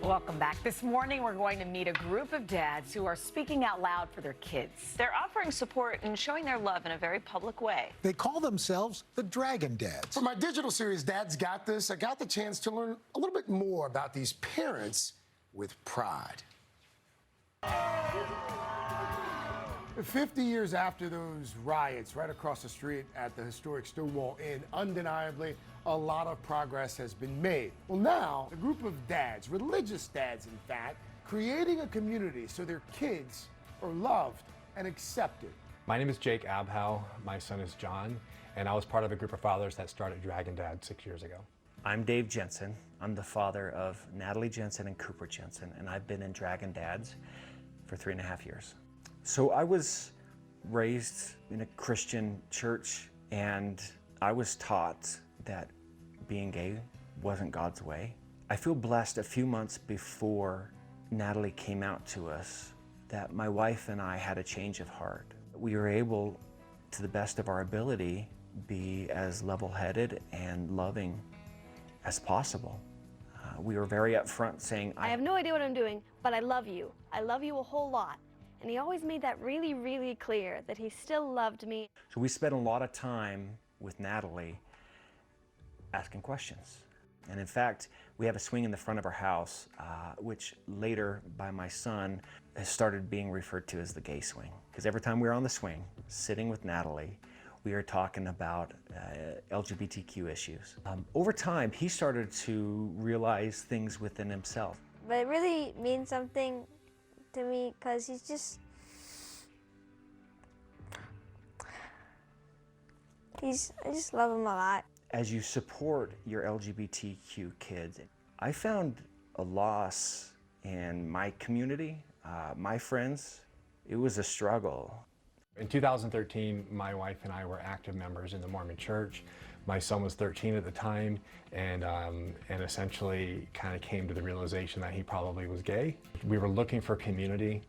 Welcome back. This morning, we're going to meet a group of dads who are speaking out loud for their kids. They're offering support and showing their love in a very public way. They call themselves the Dragon Dads. For my digital series, Dad's Got This, I got the chance to learn a little bit more about these parents with pride. 50 years after those riots right across the street at the historic Stonewall Inn, undeniably, a lot of progress has been made. Well, now, a group of dads, religious dads in fact, creating a community so their kids are loved and accepted. My name is Jake Abhow, my son is John, and I was part of a group of fathers that started Dragon Dad 6 years ago. I'm Dave Jensen. I'm the father of Natalie Jensen and Cooper Jensen, and I've been in Dragon Dads for 3.5 years. So I was raised in a Christian church, and I was taught that being gay wasn't God's way. I feel blessed a few months before Natalie came out to us that my wife and I had a change of heart. We were able, to the best of our ability, be as level-headed and loving as possible. We were very upfront saying, I have no idea what I'm doing, but I love you. I love you a whole lot. And he always made that really, really clear that he still loved me. So we spent a lot of time with Natalie asking questions. And in fact, we have a swing in the front of our house, which later by my son has started being referred to as the gay swing. Because every time we were on the swing, sitting with Natalie, we were talking about LGBTQ issues. Over time, he started to realize things within himself. But it really means something to me because I just love him a lot. As you support your LGBTQ kids, I found a loss in my community, my friends. It was a struggle. In 2013, my wife and I were active members in the Mormon Church. My son was 13 at the time, and essentially kind of came to the realization that he probably was gay. We were looking for community.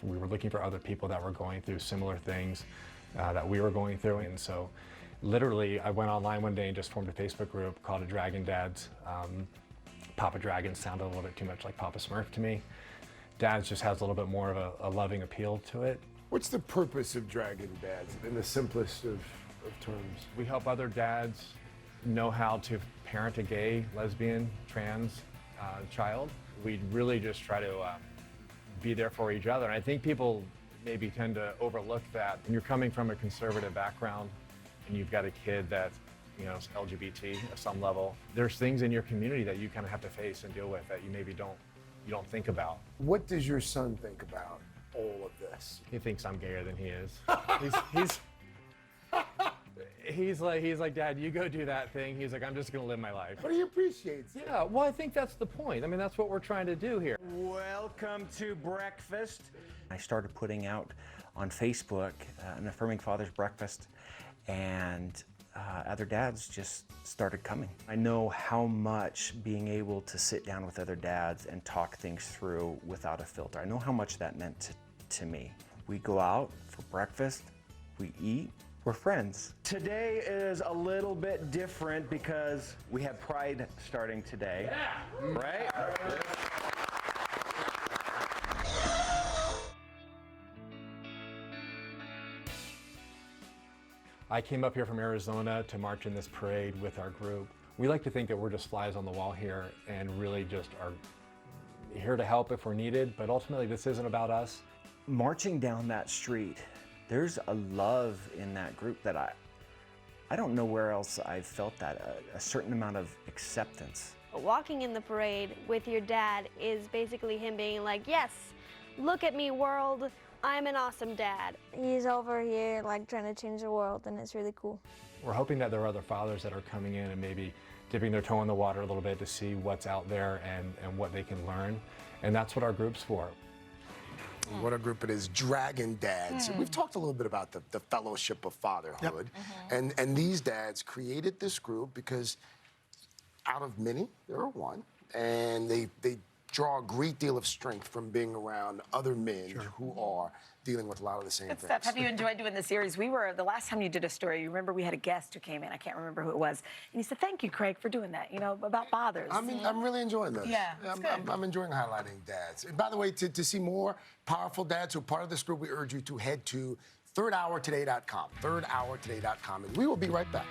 We were looking for other people that were going through similar things that we were going through, and so literally I went online one day and just formed a Facebook group called a Dragon Dads. Papa Dragon sounded a little bit too much like Papa Smurf to me. Dads just has a little bit more of a loving appeal to it. What's the purpose of Dragon Dads in the simplest of terms? We help other dads know how to parent a gay, lesbian, trans child. We really just try to be there for each other. And I think people maybe tend to overlook that. When you're coming from a conservative background and you've got a kid that's, you know, LGBT at some level, there's things in your community that you kind of have to face and deal with that you maybe don't think about. What does your son think about all of this? He thinks I'm gayer than he is. He's like, Dad, you go do that thing. He's like, I'm just gonna live my life. But he appreciates it. Yeah, well, I think that's the point. I mean, that's what we're trying to do here. Welcome to breakfast. I started putting out on Facebook an Affirming Fathers breakfast, and other dads just started coming. I know how much being able to sit down with other dads and talk things through without a filter, I know how much that meant to me. We go out for breakfast, we eat, we're friends. Today is a little bit different because we have Pride starting today, right? I came up here from Arizona to march in this parade with our group. We like to think that we're just flies on the wall here and really just are here to help if we're needed, but ultimately this isn't about us. Marching down that street, there's a love in that group that I don't know where else I've felt that, a certain amount of acceptance. Walking in the parade with your dad is basically him being like, yes, look at me, world. I'm an awesome dad. He's over here like trying to change the world, and it's really cool. We're hoping that there are other fathers that are coming in and maybe dipping their toe in the water a little bit to see what's out there and what they can learn. And that's what our group's for. What a group it is, Dragon Dads. We've talked a little bit about the fellowship of fatherhood. Yep. And these dads created this group because out of many, there are one. And they draw a great deal of strength from being around other men who are dealing with a lot of the same Good things. stuff. Have you enjoyed doing the series? The last time you did a story, you remember we had a guest who came in. I can't remember who it was. And he said, thank you, Craig, for doing that, about fathers. I'm really enjoying this. Yeah, it's good. I'm enjoying highlighting dads. And by the way, to see more powerful dads who are part of this group, we urge you to head to thirdhourtoday.com, thirdhourtoday.com. And we will be right back.